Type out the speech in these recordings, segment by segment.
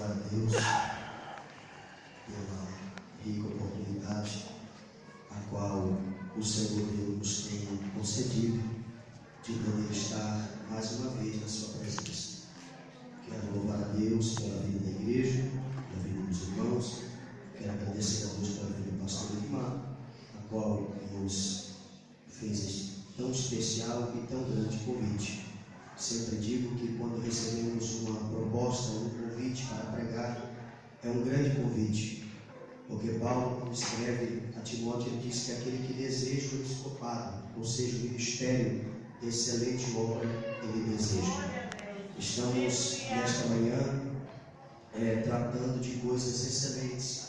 louvar a Deus pela rica oportunidade a qual o Senhor Deus nos tem concedido de poder estar mais uma vez na sua presença. Quero louvar a Deus pela vida da igreja, pela vida dos irmãos. Quero agradecer a Deus pela vida do pastor Edmar, a qual nos fez tão especial e tão grande convite. Sempre digo que quando recebemos uma proposta, um convite para pregar, é um grande convite, porque Paulo, quando escreve a Timóteo, ele diz que aquele que deseja o episcopado, ou seja, o ministério de excelente obra, ele deseja. Estamos nesta manhã tratando de coisas excelentes,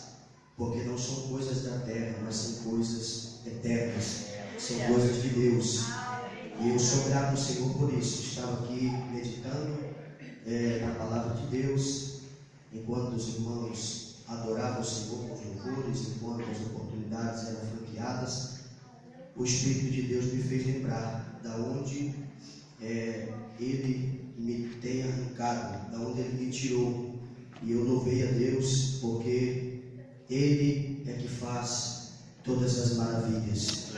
porque não são coisas da terra, mas são coisas eternas, são coisas de Deus. E eu sou grato ao Senhor por isso. Estava aqui meditando na palavra de Deus, enquanto os irmãos adoravam o Senhor com os louvores, enquanto as oportunidades eram franqueadas, o Espírito de Deus me fez lembrar da onde Ele me tem arrancado, da onde Ele me tirou. E eu louvei a Deus, porque Ele é que faz todas as maravilhas.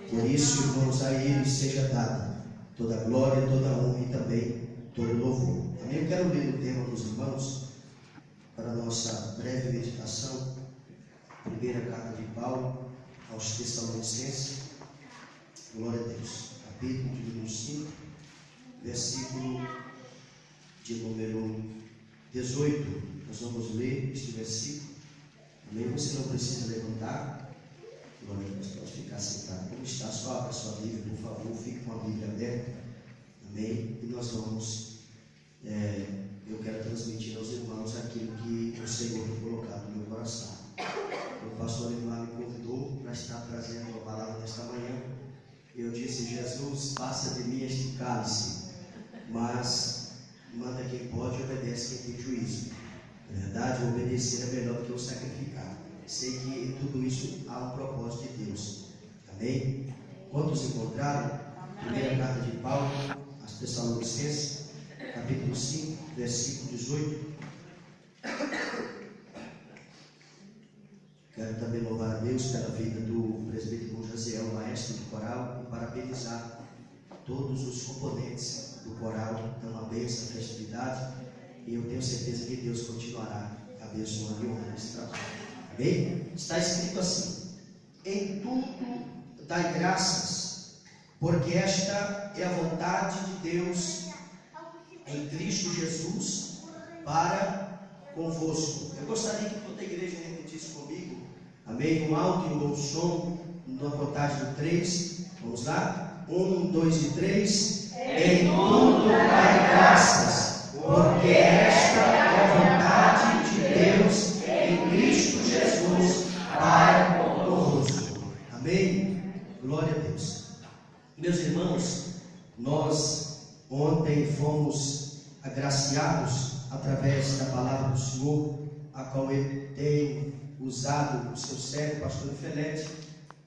Por isso, irmãos, a Ele seja dada toda a glória, toda a honra e também todo o louvor. Também eu quero ler o tema dos irmãos para a nossa breve meditação. Primeira carta de Paulo aos Tessalonicenses. Glória a Deus. Capítulo de número 5, versículo de número 18. Nós vamos ler este versículo. Também você não precisa levantar. Glória a Deus, pode ficar sentado. Como está? Só abra a sua Bíblia, por favor. Fique com a Bíblia aberta. Amém? E nós vamos, eu quero transmitir aos irmãos aquilo que o Senhor tem colocado no meu coração. O pastor Edmar me convidou para estar trazendo uma palavra nesta manhã. Eu disse: Jesus, passa de mim este cálice, mas manda quem pode e obedece quem tem juízo. Na verdade, obedecer é melhor do que o sacrificar. Sei que em tudo isso há um propósito de Deus. Amém? Quantos encontraram? Primeira carta de Paulo aos Tessalonicenses, capítulo 5, versículo 18. Quero também louvar a Deus pela vida do presbítero Jaziel, maestro do coral, e parabenizar todos os componentes do coral. É uma bênção, festividade, e eu tenho certeza que Deus continuará abençoando e honrando esse trabalho. Amém? Está escrito assim: em tudo dai graças, porque esta é a vontade de Deus em Cristo Jesus para convosco. Eu gostaria que toda a igreja repetisse comigo, amém? Um alto e um bom som, na contagem do 3. Vamos lá? 1, 2 e 3. Em tudo dai graças, porque esta é a vontade de Deus em Cristo Jesus para conosco. Amém? Glória a Deus. Meus irmãos, nós ontem fomos agraciados através da palavra do Senhor, a qual Ele tem usado o seu servo, pastor Felete,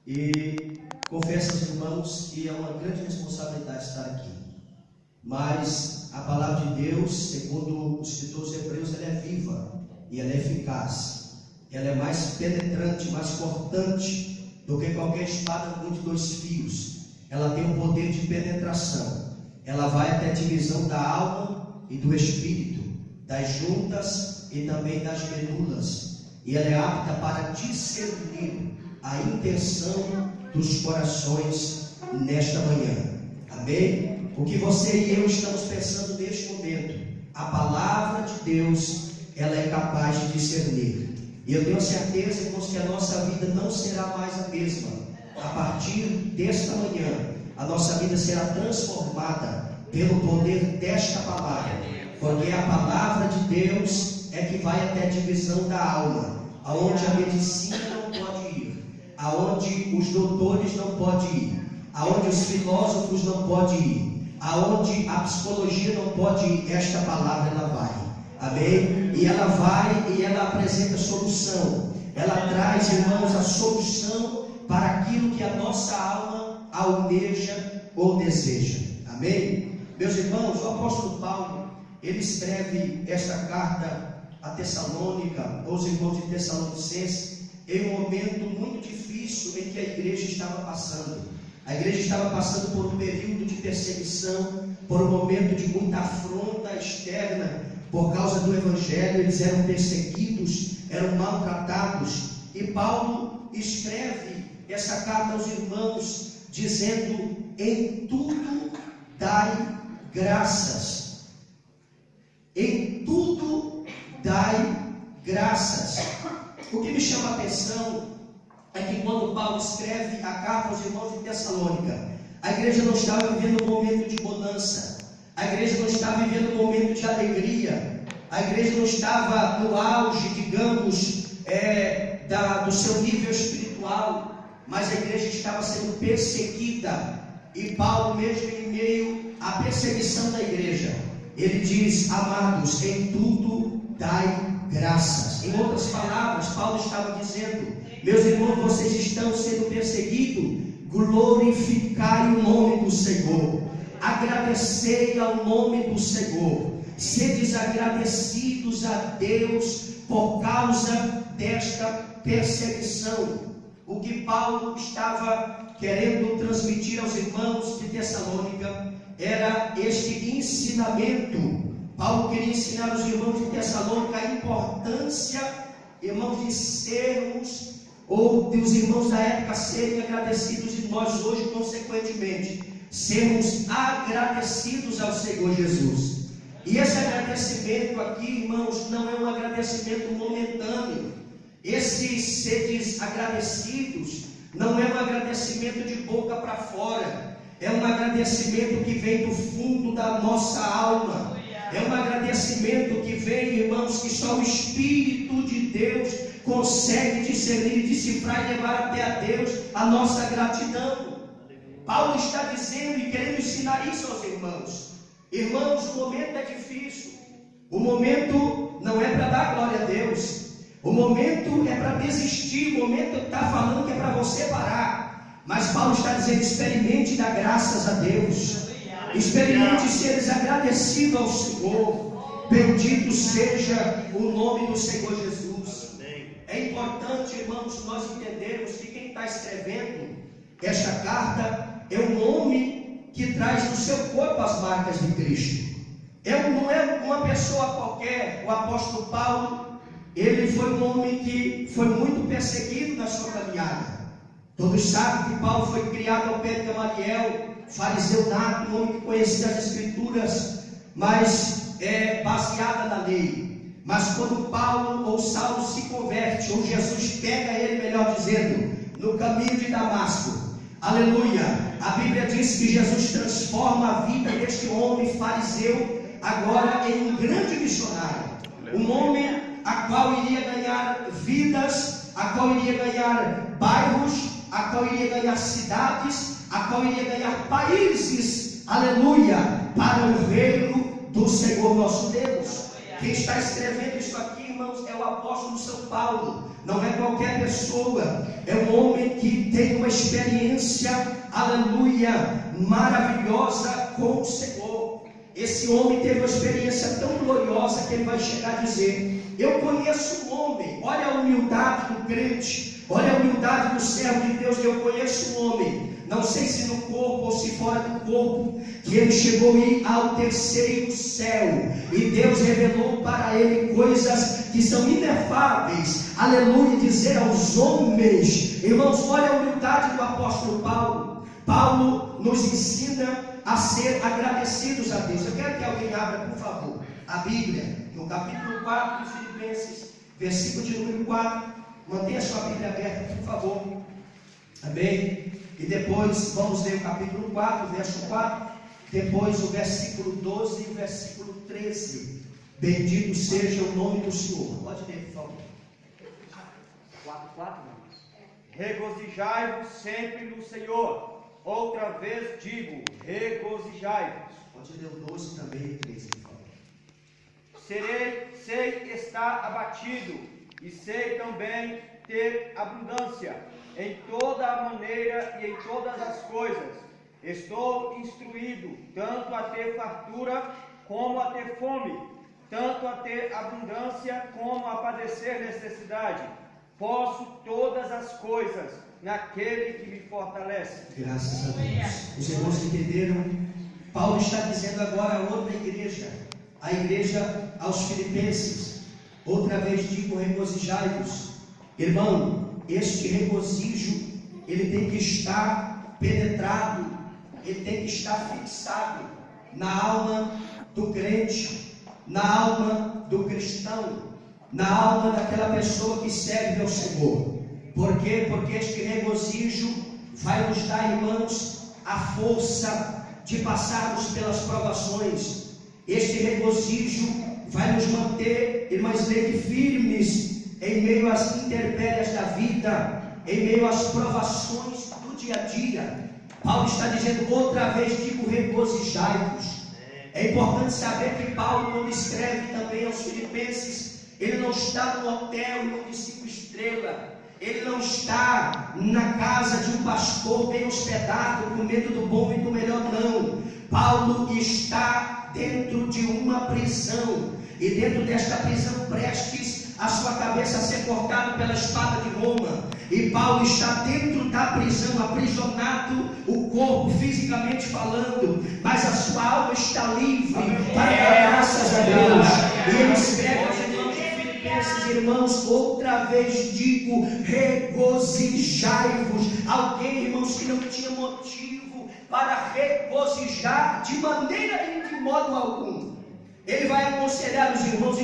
e confesso aos irmãos que é uma grande responsabilidade estar aqui. Mas a palavra de Deus, segundo os escritores hebreus, ela é viva e ela é eficaz. Ela é mais penetrante, mais cortante do que qualquer espada com 2 fios. Ela tem um poder de penetração. Ela vai até a divisão da alma e do espírito, das juntas e também das medulas. E ela é apta para discernir a intenção dos corações nesta manhã. Amém? O que você e eu estamos pensando neste momento, a palavra de Deus, ela é capaz de discernir. E eu tenho certeza, irmãos, que a nossa vida não será mais a mesma. A partir desta manhã, a nossa vida será transformada pelo poder desta palavra. Porque a palavra de Deus é que vai até a divisão da alma, aonde a medicina não pode ir, aonde os doutores não podem ir, aonde os filósofos não podem ir, aonde a psicologia não pode ir. Esta palavra ela vai. Amém? E ela vai e ela apresenta solução. Ela traz, irmãos, a solução para aquilo que a nossa alma almeja ou deseja. Amém? Meus irmãos, o apóstolo Paulo, ele escreve esta carta a Tessalônica, ou os irmãos de Tessalonicenses, em um momento muito difícil em que a igreja estava passando. A igreja estava passando por um período de perseguição, por um momento de muita afronta externa, por causa do Evangelho. Eles eram perseguidos, eram maltratados, e Paulo escreve essa carta aos irmãos, dizendo: em tudo dai graças. Em tudo dai graças. O que me chama a atenção é que quando Paulo escreve a carta aos irmãos de Tessalônica, a igreja não estava vivendo um momento de bonança, a igreja não estava vivendo um momento de alegria, a igreja não estava no auge, digamos, do seu nível espiritual, mas a igreja estava sendo perseguida. E Paulo, mesmo em meio à perseguição da igreja, ele diz: amados, em tudo dai graças. Em outras palavras, Paulo estava dizendo: meus irmãos, vocês estão sendo perseguidos, glorificai o nome do Senhor, agradecei ao nome do Senhor, sedes agradecidos a Deus por causa desta perseguição. O que Paulo estava querendo transmitir aos irmãos de Tessalônica era este ensinamento. Paulo queria ensinar aos irmãos de Tessalônica a importância, irmãos, de sermos, ou dos irmãos da época serem agradecidos, e nós hoje, consequentemente, sermos agradecidos ao Senhor Jesus. E esse agradecimento aqui, irmãos, não é um agradecimento momentâneo. Esses seres agradecidos não é um agradecimento de boca para fora, é um agradecimento que vem do fundo da nossa alma. É um agradecimento que vem, irmãos, que só o Espírito de Deus consegue discernir, decifrar e levar até a Deus a nossa gratidão. Paulo está dizendo e querendo ensinar isso aos irmãos. Irmãos, o momento é difícil. O momento não é para dar glória a Deus. O momento é para desistir. O momento está falando que é para você parar. Mas Paulo está dizendo: experimente dar graças a Deus. Experimente seres agradecido ao Senhor. Bendito seja o nome do Senhor Jesus. É importante, irmãos, nós entendermos que quem está escrevendo esta carta é um homem que traz no seu corpo as marcas de Cristo. Não é uma pessoa qualquer. O apóstolo Paulo, ele foi um homem que foi muito perseguido na sua caminhada. Todos sabem que Paulo foi criado ao pé de Gamaliel, fariseu nato, um homem que conhecia as Escrituras, mas baseada na lei. Mas quando Paulo ou Saulo se converte, ou Jesus pega ele, melhor dizendo, no caminho de Damasco, aleluia, a Bíblia diz que Jesus transforma a vida deste homem fariseu agora em um grande missionário, um homem a qual iria ganhar vidas, a qual iria ganhar bairros, a qual iria ganhar cidades, a qual iria ganhar países, aleluia, para o reino do Senhor nosso Deus. Quem está escrevendo isso aqui, irmãos, é o apóstolo São Paulo. Não é qualquer pessoa, é um homem que tem uma experiência, aleluia, maravilhosa com o Senhor. Esse homem teve uma experiência tão gloriosa que ele vai chegar a dizer: eu conheço um homem. Olha a humildade do crente, olha a humildade do servo de Deus. Eu conheço um homem, não sei se no corpo ou se fora do corpo, que ele chegou a ir ao terceiro céu, e Deus revelou para ele coisas que são inefáveis, aleluia, dizer aos homens. Irmãos, olha a humildade do apóstolo Paulo. Paulo nos ensina a ser agradecidos a Deus. Eu quero que alguém abra, por favor, a Bíblia, no capítulo 4 de Filipenses, versículo de número 4. Mantenha a sua Bíblia aberta, por favor. Amém? E depois vamos ler o capítulo 4, verso 4. Depois o versículo 12 e o versículo 13. Bendito seja o nome do Senhor. Pode ler, por favor. 4, regozijai-vos sempre no Senhor. Outra vez digo, regozijai-vos. Pode ler o 12 também e o 13, por favor. Sei estar abatido, e sei também ter abundância em toda a maneira e em todas as coisas. Estou instruído tanto a ter fartura como a ter fome, tanto a ter abundância como a padecer necessidade. Posso todas as coisas naquele que me fortalece. Graças a Deus. Os irmãos entenderam? Paulo está dizendo agora a outra igreja, a igreja aos Filipenses. Outra vez digo, regozijai-vos. Irmão, este regozijo, ele tem que estar penetrado, ele tem que estar fixado na alma do crente, na alma do cristão, na alma daquela pessoa que serve ao Senhor. Por quê? Porque este regozijo vai nos dar, irmãos, a força de passarmos pelas provações. Este regozijo vai nos manter, irmãs, firmes em meio às intempéries da vida, em meio às provações do dia a dia. Paulo está dizendo, outra vez digo, regozijai-vos. É importante saber que Paulo, quando escreve também aos Filipenses, ele não está no hotel, irmão, de 5 estrelas. Ele não está na casa de um pastor bem hospedado, com medo do bom e do melhor, não. Paulo está dentro de uma prisão, e dentro desta prisão prestes a sua cabeça a ser cortada pela espada de Roma. E Paulo está dentro da prisão, aprisionado, o corpo fisicamente falando, mas a sua alma está livre, para dar graças a Deus. E ele escreve aos irmãos de Filipenses, irmãos, outra vez digo, regozijai-vos. Alguém, irmãos, que não tinha motivo para regozijar de maneira e de modo algum, ele vai aconselhar os irmãos,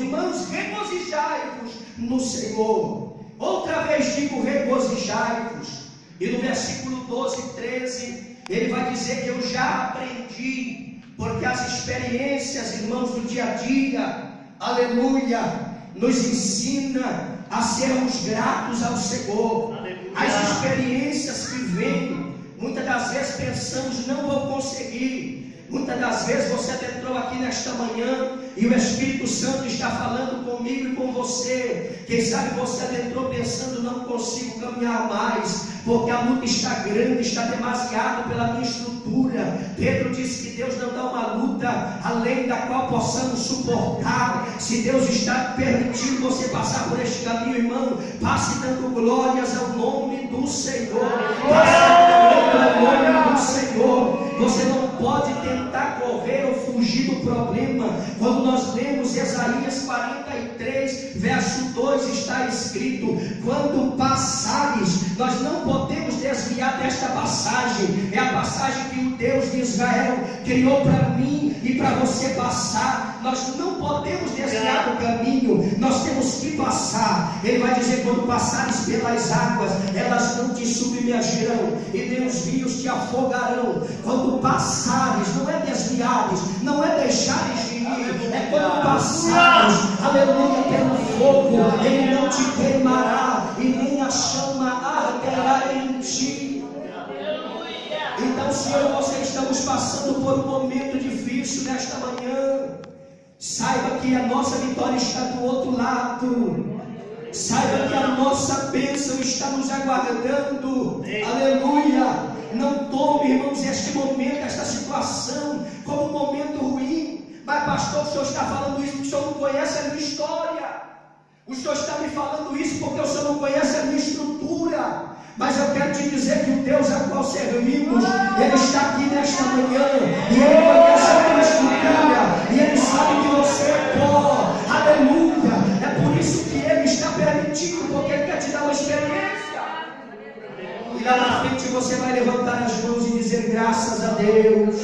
regozijai-vos no Senhor. Outra vez digo, regozijai-vos. E no versículo 12 e 13, ele vai dizer que eu já aprendi, porque as experiências, irmãos, do dia a dia, aleluia, nos ensina a sermos gratos ao Senhor. Aleluia. As experiências que vêm, muitas das vezes pensamos, não vou conseguir. Muitas das vezes você adentrou aqui nesta manhã e o Espírito Santo está falando comigo e com você. Quem sabe você adentrou pensando, não consigo caminhar mais, porque a luta está grande, está demasiado pela minha estrutura. Pedro disse que Deus não dá uma luta além da qual possamos suportar. Se Deus está permitindo você passar por este caminho, irmão, passe dando glórias ao nome do Senhor. Passe dando glória ao nome do Senhor. Você não pode tentar correr ou fugir do problema. Quando nós lemos Isaías 43, verso 2, está escrito: quando passares, nós não podemos desviar desta passagem. É a passagem que o Deus de Israel criou para mim e para você passar. Nós não podemos desviar do caminho, nós temos que passar. Ele vai dizer: quando passares pelas águas, elas não te submergirão, e nem os rios te afogarão. Quando passares, não é desviares, não é deixares de ir, é quando passares, aleluia, pelo fogo, ele não te queimará, e nem a chama arderá em ti. Então, se eu e você estamos passando por um momento difícil nesta manhã, saiba que a nossa vitória está do outro lado. Saiba que a nossa bênção está nos aguardando. Aleluia. Não tome, irmãos, este momento, esta situação como um momento ruim. Mas pastor, o senhor está falando isso porque o senhor não conhece a minha história. O senhor está me falando isso porque o senhor não conhece a minha estrutura. Mas eu quero te dizer que o Deus a qual servimos, Ele está aqui nesta manhã, e Ele conhece a tua estrutura, e Ele sabe que você é pó. Aleluia. É por isso que Ele está permitindo, porque Ele quer te dar uma experiência. E lá na frente você vai levantar as mãos e dizer graças a Deus.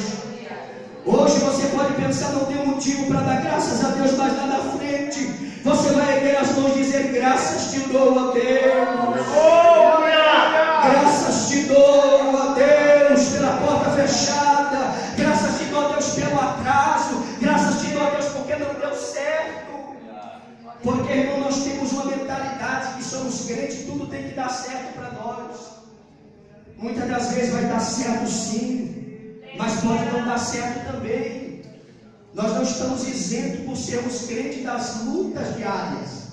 Hoje você pode pensar, não tem motivo para dar graças a Deus, mas lá na frente você vai erguer as mãos e dizer graças te dou a Deus. Graças te dou a Deus pela porta fechada. Graças te dou a Deus pelo atraso. Graças te dou a Deus porque não deu certo. Porque, irmão, nós temos uma mentalidade que somos crentes, tudo tem que dar certo para nós. Muitas das vezes vai dar certo sim, mas pode não dar certo também. Nós não estamos isentos por sermos crentes das lutas diárias.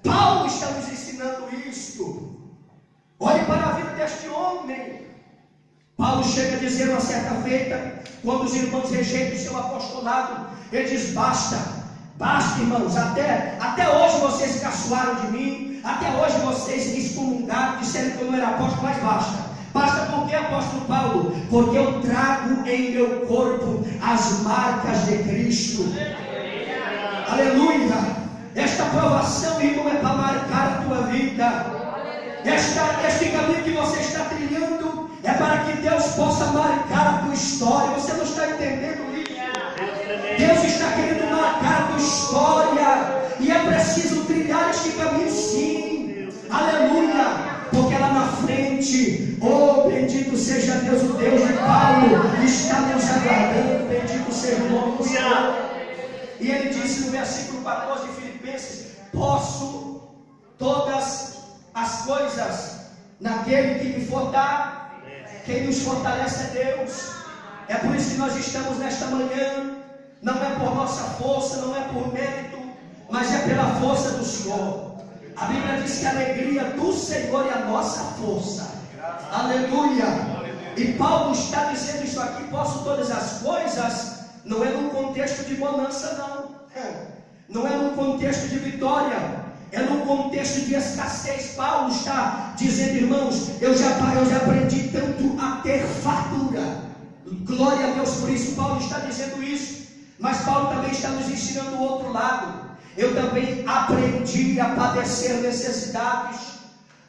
Paulo está nos ensinando isto. Olhe para a vida deste homem. Paulo chega a dizer uma certa feita, quando os irmãos rejeitam o seu apostolado, ele diz: basta, Basta, irmãos, até hoje vocês caçoaram de mim, até hoje vocês me excomungaram, disseram que eu não era apóstolo, mas basta. Basta por quê, apóstolo Paulo? Porque eu trago em meu corpo as marcas de Cristo. Aleluia! Esta provação, irmão, é para marcar a tua vida. Este caminho que você está trilhando é para que Deus possa marcar a tua história. Você não está entendendo isso? Deus está querendo marcar a tua história, e é preciso trilhar este caminho, sim. Aleluia! Porque lá na frente, oh, bendito seja Deus, o Deus de Paulo está nos aguardando. Bendito seja o nome do Senhor. E ele disse no versículo 14 de Filipenses: posso todas as coisas naquele que me fortalece. Quem nos fortalece é Deus. É por isso que nós estamos nesta manhã. Não é por nossa força, não é por mérito, mas é pela força do Senhor. A Bíblia diz que a alegria do Senhor é a nossa força. Aleluia! E Paulo está dizendo isso aqui: posso todas as coisas. Não é num contexto de bonança, não. Não é num contexto de vitória. É num contexto de escassez. Paulo está dizendo, irmãos, eu já aprendi tanto a ter fartura. Glória a Deus por isso. Paulo está dizendo isso. Mas Paulo também está nos ensinando o outro lado. Eu também aprendi a padecer necessidades.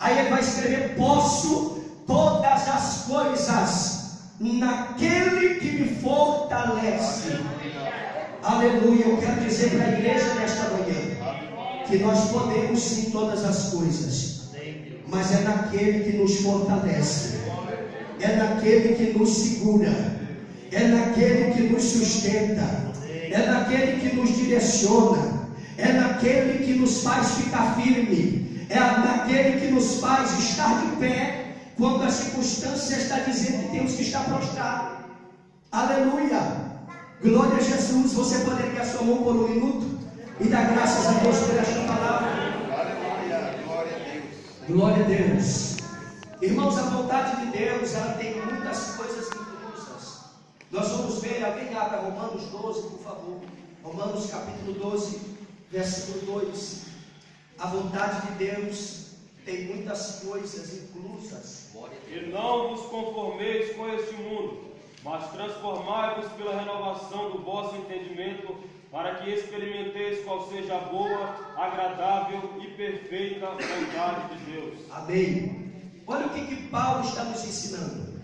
Aí ele vai escrever: posso todas as coisas naquele que me fortalece. Aleluia. Eu quero dizer para a igreja nesta manhã que nós podemos sim todas as coisas, mas é naquele que nos fortalece, é naquele que nos segura, é naquele que nos sustenta, é naquele que nos direciona, é naquele que nos faz ficar firme, é naquele que nos faz estar de pé quando a circunstância está dizendo que temos que estar prostrado. Aleluia! Glória a Jesus. Você pode erguer a sua mão por um minuto e dar graças a Deus por esta palavra. Glória a Deus. Glória a Deus. Irmãos, a vontade de Deus, ela tem muitas coisas inclusas. Nós vamos ver, alguém abra Romanos 12, por favor. Romanos capítulo 12, versículo 2. A vontade de Deus tem muitas coisas inclusas. E não vos conformeis com este mundo, mas transformai-vos pela renovação do vosso entendimento, para que experimenteis qual seja a boa, agradável e perfeita vontade de Deus. Amém. Olha o que Paulo está nos ensinando.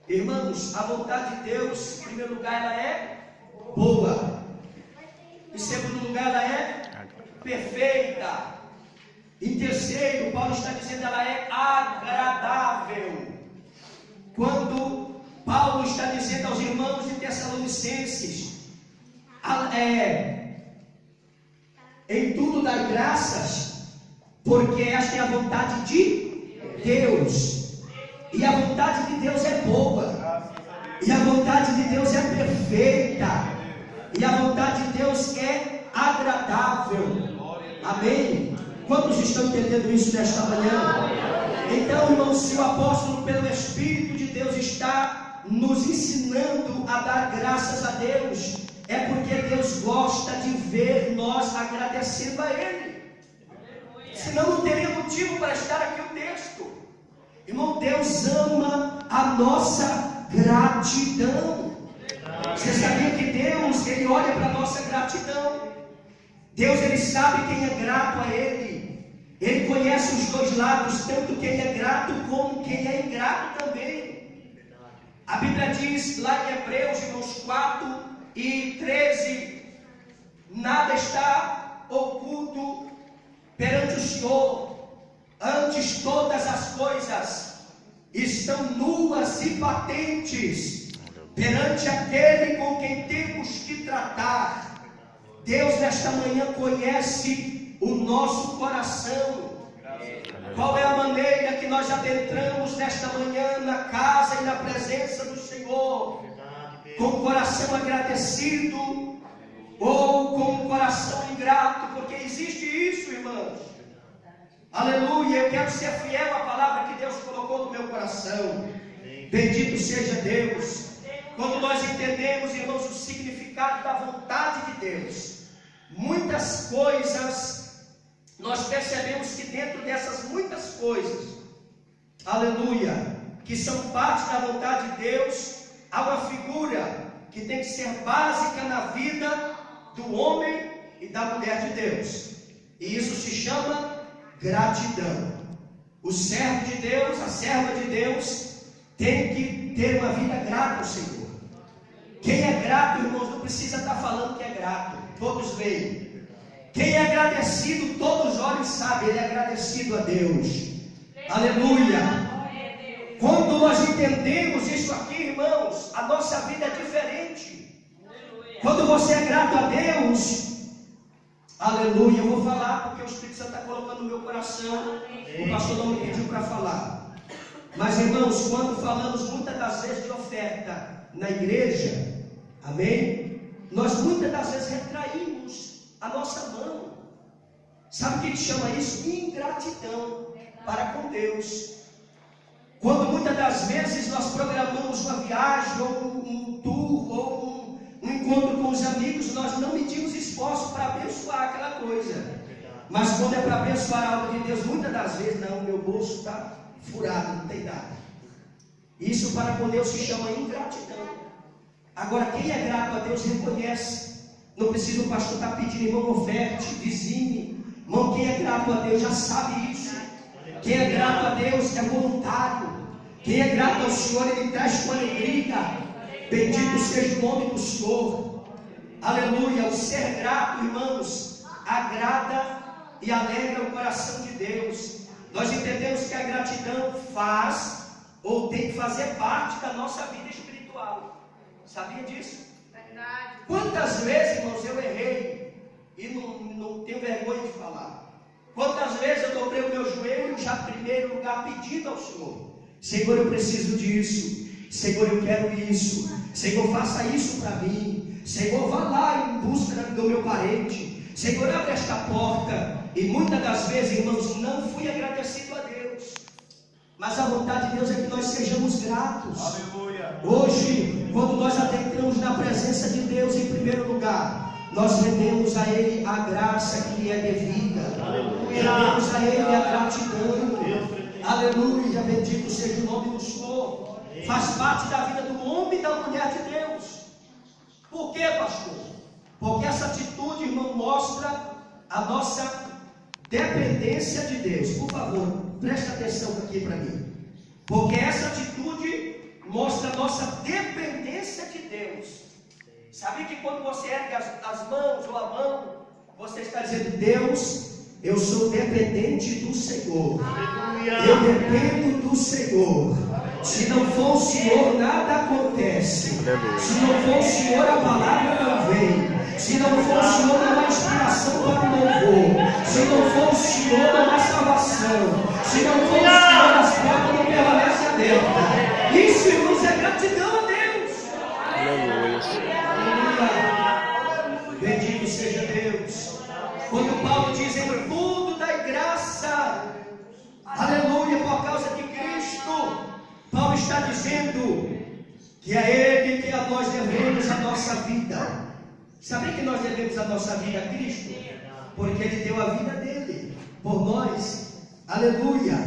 Irmãos, a vontade de Deus, em primeiro lugar, ela é boa. Em segundo lugar, ela é perfeita. Em terceiro, Paulo está dizendo, ela é agradável. Quando Paulo está dizendo aos irmãos de Tessalonicenses, em tudo dai graças, porque esta é a vontade de Deus. E a vontade de Deus é boa. E a vontade de Deus é perfeita. E a vontade de Deus é agradável. Amém? Quantos estão entendendo isso nesta manhã? Então, irmãos, se o apóstolo pelo Espírito de Deus está nos ensinando a dar graças a Deus, é porque Deus gosta de ver nós agradecendo a Ele. Senão não teria motivo para estar aqui o texto. Irmão, Deus ama a nossa gratidão. Você sabia que Deus, Ele olha para a nossa gratidão? Deus, Ele sabe quem é grato a Ele. Ele conhece os dois lados, tanto quem é grato como quem é ingrato também. A Bíblia diz lá em Hebreus, irmãos, 4:13, nada está oculto perante o Senhor, antes todas as coisas estão nuas e patentes perante aquele com quem temos que tratar. Deus nesta manhã conhece o nosso coração. Qual é a maneira que nós adentramos nesta manhã na casa e na presença do Senhor? Com o coração agradecido ou com o coração ingrato? Porque existe isso, irmãos. Aleluia, eu quero ser fiel à palavra que Deus colocou no meu coração. Bendito seja Deus. Quando nós entendemos, irmãos, o significado da vontade de Deus, muitas coisas, nós percebemos que dentro dessas muitas coisas, aleluia, que são parte da vontade de Deus, há uma figura que tem que ser básica na vida do homem e da mulher de Deus, e isso se chama gratidão. O servo de Deus, a serva de Deus, tem que ter uma vida grata ao Senhor. Quem é grato, irmãos, não precisa estar falando que é grato, todos veem. Quem é agradecido, todos olham e sabem, ele é agradecido a Deus. Aleluia. Quando nós entendemos isso aqui, irmãos, a nossa vida é diferente. Quando você é grato a Deus, aleluia, eu vou falar porque o Espírito Santo está colocando no meu coração. O pastor não me pediu para falar. Mas, irmãos, quando falamos muitas das vezes de oferta na igreja, amém? Nós muitas das vezes retraímos a nossa mão. Sabe o que chama isso? Ingratidão para com Deus. Quando muitas das vezes nós programamos uma viagem, ou um tour, ou um encontro com os amigos, nós não medimos esforço para abençoar aquela coisa. Mas quando é para abençoar a obra de Deus, muitas das vezes, não, meu bolso está furado, não tem nada. Isso para com Deus se chama ingratidão. Agora, quem é grato a Deus reconhece. Não precisa o pastor estar pedindo, irmão, oferte, dizime. Irmão, quem é grato a Deus já sabe isso. Quem é grato a Deus é voluntário. Quem é grato ao Senhor, ele traz com alegria. Bendito seja o nome do Senhor. Aleluia. O ser grato, irmãos, agrada e alegra o coração de Deus. Nós entendemos que a gratidão faz ou tem que fazer parte da nossa vida espiritual. Sabia disso? Verdade. Quantas vezes, irmãos, eu errei e não tenho vergonha de falar. Quantas vezes eu dobrei o meu joelho já em primeiro lugar pedindo ao Senhor: Senhor, eu preciso disso. Senhor, eu quero isso. Senhor, faça isso para mim. Senhor, vá lá em busca do meu parente. Senhor, abre esta porta. E muitas das vezes, irmãos, não fui agradecido a Deus. Mas a vontade de Deus é que nós sejamos gratos. Aleluia. Hoje, quando nós adentramos na presença de Deus em primeiro lugar, nós rendemos a Ele a graça que lhe é devida. Aleluia. Rendemos a Ele a gratidão. Aleluia, bendito seja o nome do Senhor. Faz parte da vida do homem e da mulher de Deus. Por quê, pastor? Porque essa atitude, irmão, mostra a nossa dependência de Deus. Por favor, presta atenção aqui para mim. Porque essa atitude mostra a nossa dependência de Deus. Sabia que quando você ergue as mãos ou a mão, você está dizendo: Deus, eu sou dependente do Senhor. Eu dependo do Senhor. Se não for o Senhor, nada acontece. Se não for o Senhor, a palavra não vem. Se não for o Senhor, não há inspiração para o louvor. Se não for o Senhor, não há salvação. Se não for o Senhor, as portas não permanecem abertas. Isso, irmãos, é gratidão a Deus. Aleluia. Bendito seja Deus. Quando Paulo diz: em tudo dai graça, aleluia, por causa de Cristo, Paulo está dizendo que é Ele que a nós devemos a nossa vida. Sabia que nós devemos a nossa vida a Cristo? Porque Ele deu a vida dele por nós. Aleluia.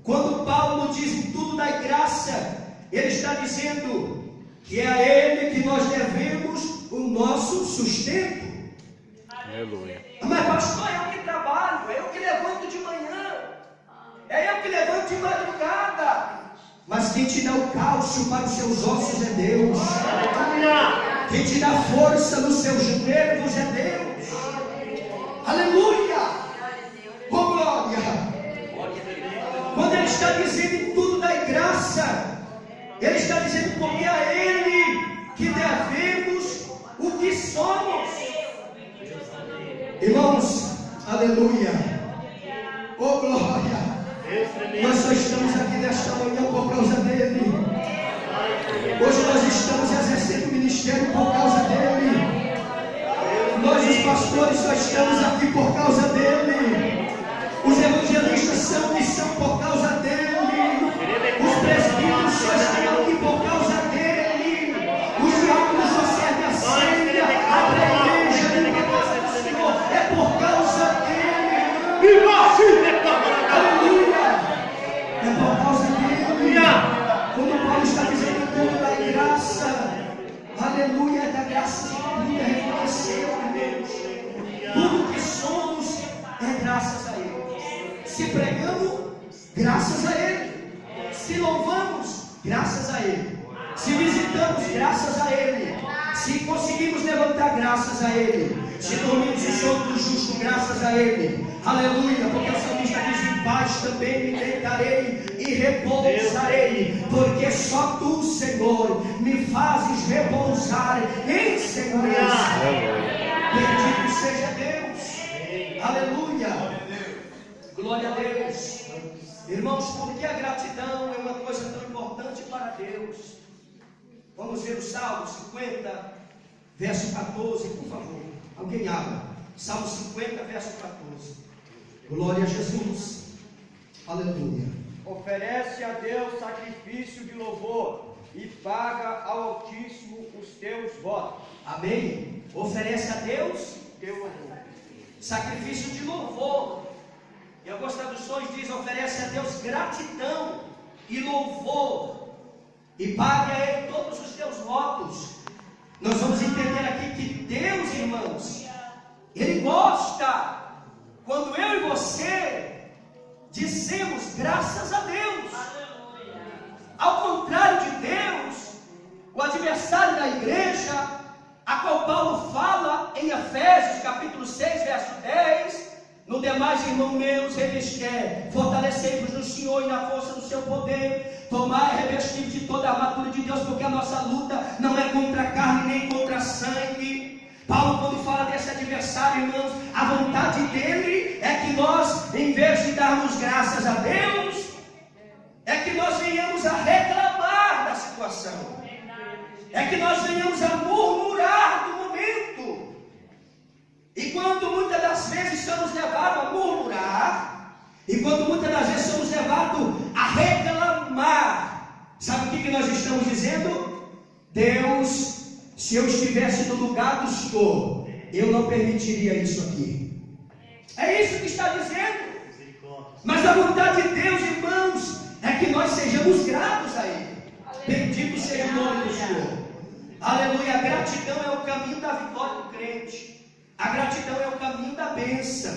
Quando Paulo diz em tudo dai graça, ele está dizendo que é a Ele que nós devemos o nosso sustento. Aleluia. Mas pastor, é eu que trabalho, é eu que levanto de manhã, é eu que levanto de madrugada. Mas quem te dá o cálcio para os seus ossos é Deus. Quem te dá força nos seus joelhos é Deus. Aleluia. Oh glória. Quando ele está dizendo em tudo dai graça, ele está dizendo porque é a Ele que devemos o que somos. Irmãos, aleluia. Oh glória. Nós só estamos aqui nesta manhã por causa dele. Hoje nós estamos exercendo o ministério por causa dele. Nós, os pastores, só estamos aqui por causa dele. Os evangelistas são por causa dele. Os presbíteros só estão aqui por causa dele. Os diáconos só servem a ceia. A igreja de Deus do Senhor é graças a Ele. Se louvamos, graças a Ele. Se visitamos, graças a Ele. Se conseguimos levantar, graças a Ele. Se dormimos o sono do justo, graças a Ele. Aleluia, porque o salmista diz: em paz também me deitarei e repousarei, porque só Tu, Senhor, me fazes repousar em segurança. Bendito seja Deus. Aleluia. Glória a Deus. Irmãos, porque a gratidão é uma coisa tão importante para Deus. Vamos ver o Salmo 50, verso 14, por favor. Alguém abra. Salmo 50, verso 14. Glória a Jesus. Aleluia. Oferece a Deus sacrifício de louvor e paga ao Altíssimo os teus votos. Amém. Oferece a Deus Teu louvor. sacrifício de louvor. Em algumas traduções diz: oferece a Deus gratidão e louvor e pague a Ele todos os teus votos. Nós vamos entender aqui que Deus, irmãos, Ele gosta quando eu e você dizemos graças a Deus. Ao contrário de Deus, o adversário da igreja, a qual Paulo fala em Efésios capítulo 6, verso 10: no demais, irmãos meus, eles querem fortalecei-vos no Senhor e na força do seu poder, tomai e revestir de toda a armadura de Deus, porque a nossa luta não é contra a carne nem contra sangue. Paulo, quando fala desse adversário, irmãos, a vontade dele é que nós, em vez de darmos graças a Deus, é que nós venhamos a reclamar da situação, é que nós venhamos a murmurar do momento. E quando muitas das vezes somos levados a murmurar, e quando muitas das vezes somos levados a reclamar, sabe o que nós estamos dizendo? Deus, se eu estivesse no lugar do Senhor, eu não permitiria isso aqui. É isso que está dizendo. Mas a vontade de Deus, irmãos, é que nós sejamos gratos a Ele. Bendito seja o nome do Senhor. Aleluia. A gratidão é o caminho da vitória do crente. A gratidão é o caminho da bênção.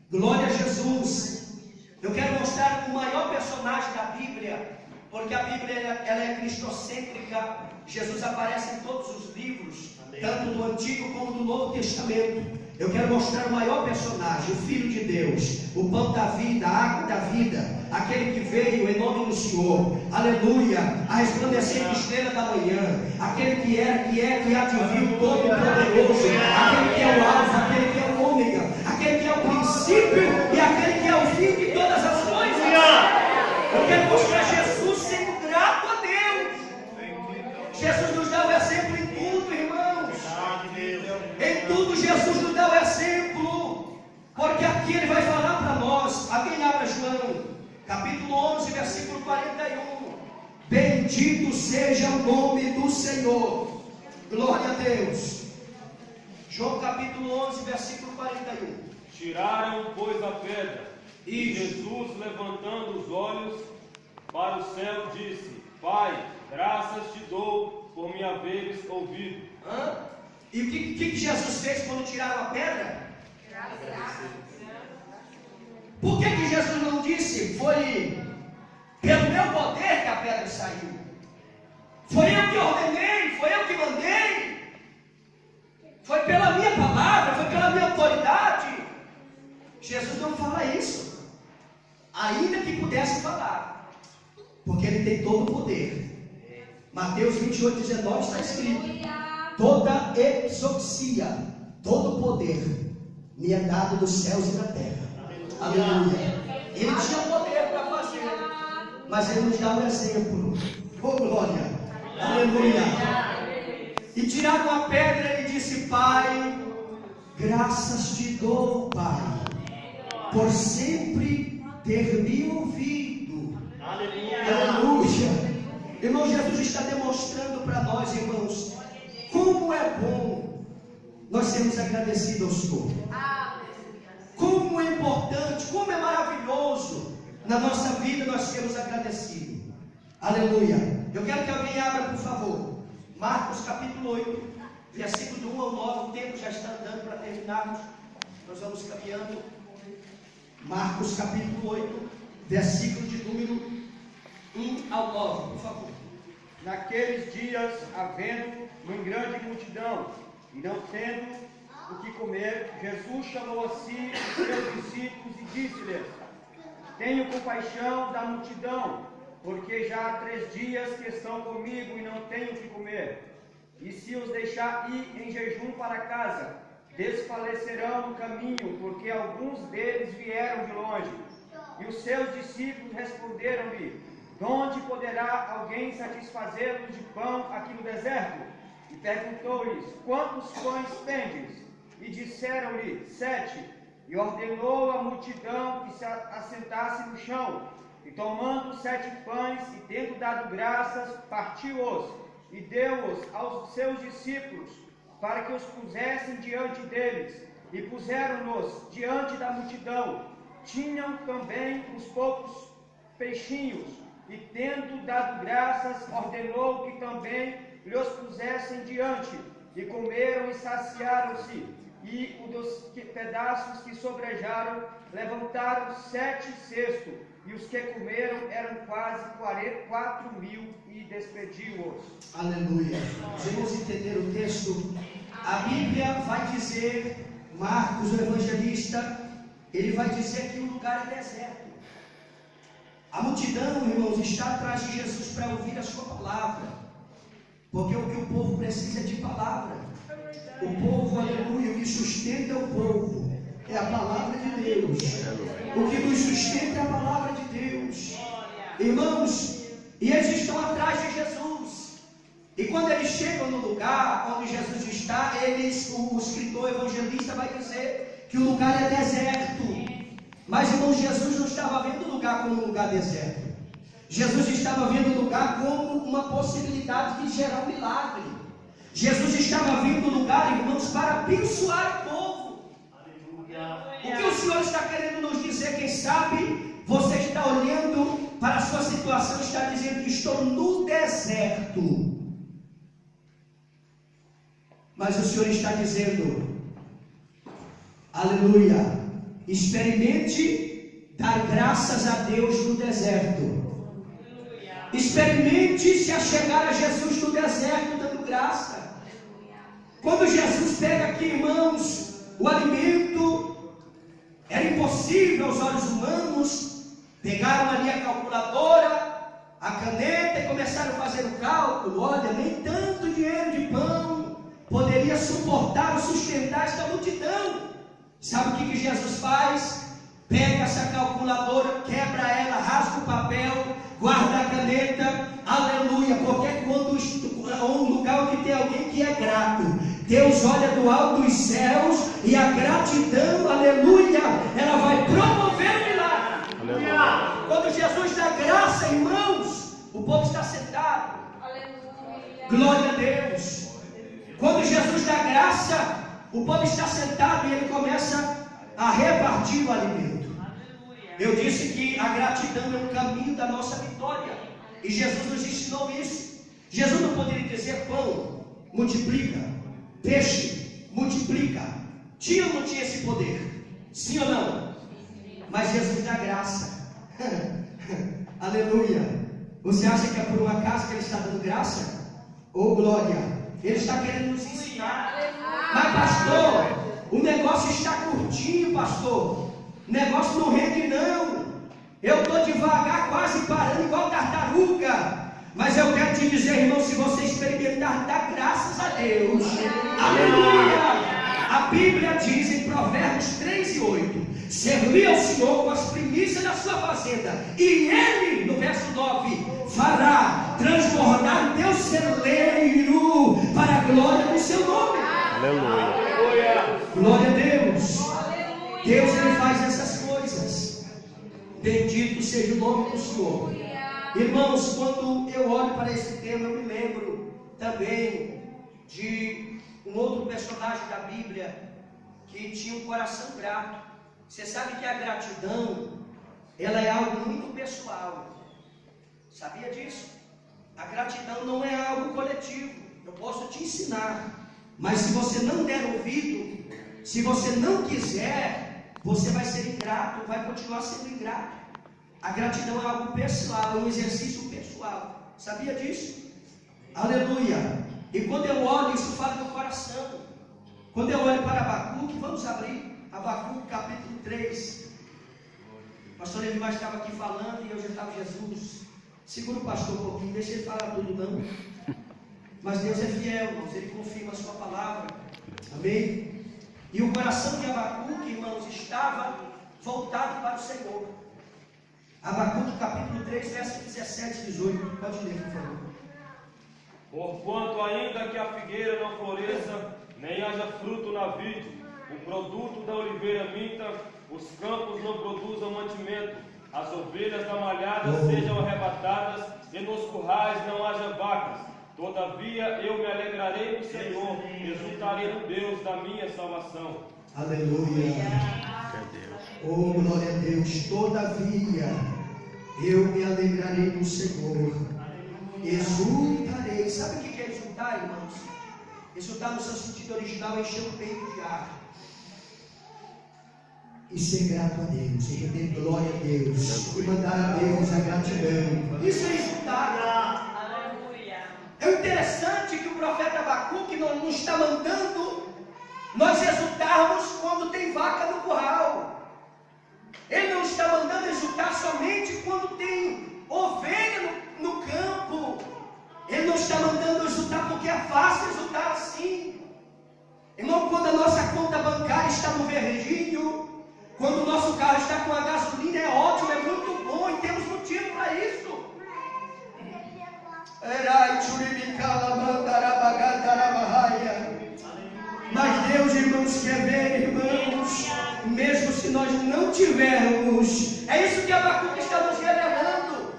Glória a Jesus. Eu quero mostrar o maior personagem da Bíblia, porque a Bíblia ela é cristocêntrica. Jesus aparece em todos os livros, tanto do Antigo como do Novo Testamento. Eu quero mostrar o maior personagem, o Filho de Deus, o pão da vida, a água da vida, aquele que veio em nome do Senhor, aleluia, a resplandecente estrela da manhã, aquele que era, que é, que há de vir, o Todo-Poderoso, aquele que é o Alfa, aquele que é o Ômega, aquele que é o princípio e aquele que é o fim de todas as coisas. Eu quero mostrar Jesus sendo grato a Deus. Jesus nos dá o exemplo em tudo, irmãos. Em tudo Jesus nos dá o exemplo, porque aqui Ele vai falar para nós. Alguém abra João, capítulo 11, versículo 41. Bendito seja o nome do Senhor. Glória a Deus. João capítulo 11, versículo 41. Tiraram, pois, a pedra. E Jesus, levantando os olhos para o céu, disse: Pai, graças te dou por me haveres ouvido. E o que Jesus fez quando tiraram a pedra? Por que Jesus não disse: foi pelo meu poder que a pedra saiu? Foi eu que ordenei, foi eu que mandei, foi pela minha palavra, foi pela minha autoridade. Jesus não fala isso, ainda que pudesse falar, porque Ele tem todo o poder. Mateus 28, 19 está escrito: toda exousia, todo poder me é dado dos céus e da terra. Aleluia. Ele tinha poder para fazer, mas Ele nos dá um exemplo. Oh, glória. Aleluia. E tiraram a pedra, Ele disse: Pai, graças te dou, Pai, por sempre ter me ouvido. Aleluia. Irmão, Jesus está demonstrando para nós, irmãos, como é bom nós sermos agradecidos ao Senhor. Como é importante, como é maravilhoso na nossa vida nós sermos agradecidos. Aleluia. Eu quero que alguém abra, por favor, Marcos capítulo 8, versículo do 1 ao 9. O tempo já está andando para terminarmos. Nós vamos caminhando. Marcos capítulo 8, versículo de número 1 ao 9, por favor. Naqueles dias, havendo uma grande multidão, e não tendo o que comer, Jesus chamou a si os seus discípulos e disse-lhes: Tenho compaixão da multidão, porque já há 3 dias que estão comigo e não tenho o que comer. E se os deixar ir em jejum para casa, desfalecerão no caminho, porque alguns deles vieram de longe. E os seus discípulos responderam-lhe: De onde poderá alguém satisfazê-los de pão aqui no deserto? E perguntou-lhes: Quantos pães tendes? E disseram-lhe: 7. E ordenou à multidão que se assentasse no chão. E tomando 7 pães, e tendo dado graças, partiu-os, e deu-os aos seus discípulos, para que os pusessem diante deles. E puseram-nos diante da multidão. Tinham também uns poucos peixinhos, e tendo dado graças, ordenou que também lhes pusessem diante. E comeram e saciaram-se. E o dos pedaços que sobrejaram, levantaram 7 cestos, e os que comeram eram quase 4.000, e despediu-os. Aleluia. Vamos entender o texto. A Bíblia vai dizer, Marcos, o evangelista, ele vai dizer que o lugar é deserto. A multidão, irmãos, está atrás de Jesus para ouvir a sua palavra, porque o que o povo precisa é de palavra. O povo, aleluia, o que sustenta o povo é a palavra de Deus. O que nos sustenta é a palavra de Deus. Irmãos, e eles estão atrás de Jesus. E quando eles chegam no lugar onde Jesus está, o escritor evangelista vai dizer que o lugar é deserto. Mas, irmãos, Jesus não estava vendo o lugar como um lugar deserto. Jesus estava vendo o lugar como uma possibilidade de gerar um milagre. Jesus estava vendo o lugar, irmãos, para abençoar o povo. O que o Senhor está querendo nos dizer? Quem sabe você está olhando para a sua situação e está dizendo que estou no deserto. Mas o Senhor está dizendo, aleluia, experimente dar graças a Deus no deserto. Experimente se achegar a Jesus no deserto dando graça. Quando Jesus pega aqui, irmãos, o alimento, era impossível aos olhos humanos. Pegaram ali a calculadora, a caneta e começaram a fazer o cálculo. Olha, nem tanto dinheiro de pão poderia suportar ou sustentar esta multidão. Sabe o que Jesus faz? Pega essa calculadora, quebra ela, rasga o papel, guarda a caneta, aleluia, porque quando um lugar onde tem alguém que é grato, Deus olha do alto dos céus e a gratidão, aleluia, ela vai promover o milagre. Aleluia. Quando Jesus dá graça, irmãos, o povo está sentado. Aleluia. Glória a Deus. Quando Jesus dá graça, o povo está sentado e ele começa a repartir o alimento. Eu disse que a gratidão é um caminho da nossa vitória. E Jesus nos ensinou isso. Jesus não poderia dizer pão, multiplica, peixe, multiplica. Tinha ou não tinha esse poder? Sim ou não? Mas Jesus dá graça. Aleluia. Você acha que é por um acaso que ele está dando graça? Oh glória. Ele está querendo nos ensinar. Mas pastor, o negócio está curtinho, pastor. O negócio não rende não. Eu estou devagar, quase parando igual tartaruga. Mas eu quero te dizer, irmão, se você experimentar, dá graças a Deus. Aleluia. A Bíblia diz em Provérbios 3 e 8: servir ao Senhor com as primícias da sua fazenda, e Ele, no verso 9, fará transbordar teu celeiro para a glória do seu nome. Aleluia. Glória a Deus. Deus, Ele faz essas coisas. Bendito seja o nome do Senhor. Irmãos, quando eu olho para esse tema, eu me lembro também de um outro personagem da Bíblia que tinha um coração grato. Você sabe que a gratidão, ela é algo muito pessoal. Sabia disso? A gratidão não é algo coletivo. Eu posso te ensinar, mas se você não der ouvido, se você não quiser, você vai ser ingrato, vai continuar sendo ingrato. A gratidão é algo pessoal, é um exercício pessoal. Sabia disso? Aleluia. E quando eu olho, isso fala do coração. Quando eu olho para Abacuque, vamos abrir Abacuque capítulo 3. O pastor Levi estava aqui falando e eu já estava, Jesus, segura o pastor um pouquinho, deixa ele falar tudo não. Mas Deus é fiel, irmãos, Ele confirma a sua palavra. Amém? E o coração de Abacuque, irmãos, estava voltado para o Senhor. Abacuque capítulo 3, versos 17 e 18. Pode ler, por favor. Porquanto ainda que a figueira não floresça, nem haja fruto na vide, o produto da oliveira minta, os campos não produzam mantimento, as ovelhas da malhada sejam arrebatadas, e nos currais não haja vacas. Todavia eu me alegrarei no Senhor, exultarei no Deus da minha salvação. Aleluia. Oh, glória a Deus. Todavia eu me alegrarei no Senhor, exultarei. Sabe o que é exultar, irmãos? Exultar no seu sentido original é encher o peito de ar e ser grato a Deus, e render glória a Deus, e mandar a Deus a gratidão. Isso é exultar. É interessante que o profeta Abacuque não está mandando nós exultarmos quando tem vaca no curral. Ele não está mandando exultar somente quando tem ovelha no campo. Ele não está mandando exultar porque é fácil exultar assim. Irmão, quando a nossa conta bancária está no verdinho, quando o nosso carro está com a gasolina, é ótimo, é muito bom e temos motivo para isso. Mas Deus, irmãos, quer ver, irmãos, mesmo se nós não tivermos. É isso que Abacuque está nos revelando.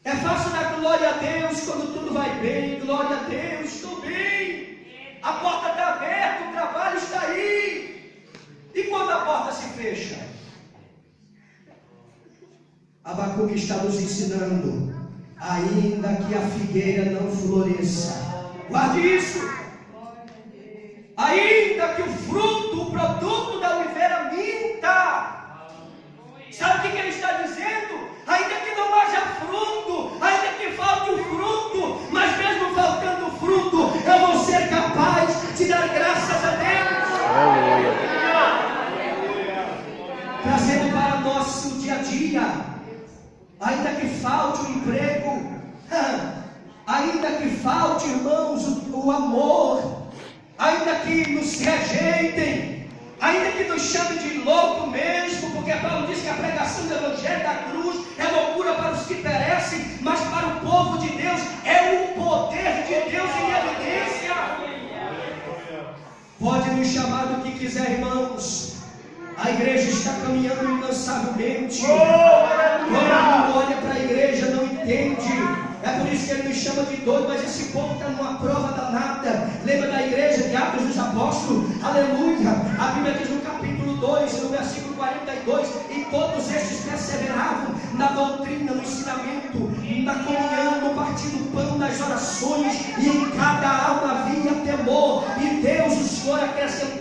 É fácil dar glória a Deus quando tudo vai bem. Glória a Deus, estou bem. A porta está aberta, o trabalho está aí. E quando a porta se fecha? Abacuque está nos ensinando, ainda que a figueira não floresça, guarde isso, ainda que o fruto, o produto da oliveira minta. Sabe o que ele está dizendo? Ainda que não haja fruto, ainda que falte o fruto, mas mesmo faltando o fruto, eu vou ser capaz de dar graças a Deus. Trazendo para nosso dia a dia. Ainda que falte o emprego, ainda que falte, irmãos, o amor, ainda que nos rejeitem, ainda que nos chamem de louco mesmo, porque Paulo diz que a pregação do Evangelho da cruz é loucura para os que perecem, mas para o povo de Deus é o poder de Deus em evidência. Pode nos chamar do que quiser, irmãos. A igreja está caminhando incansavelmente. Quando não olha para a igreja, não entende. É por isso que ele nos chama de doido, mas esse povo está numa prova danada. Lembra da igreja de Atos dos Apóstolos? Aleluia! A Bíblia diz no capítulo 2, no versículo 42, e todos estes perseveravam na doutrina, no ensinamento, na comunhão, no partir do pão, nas orações, e em cada alma havia temor, e Deus, o Senhor, acrescentava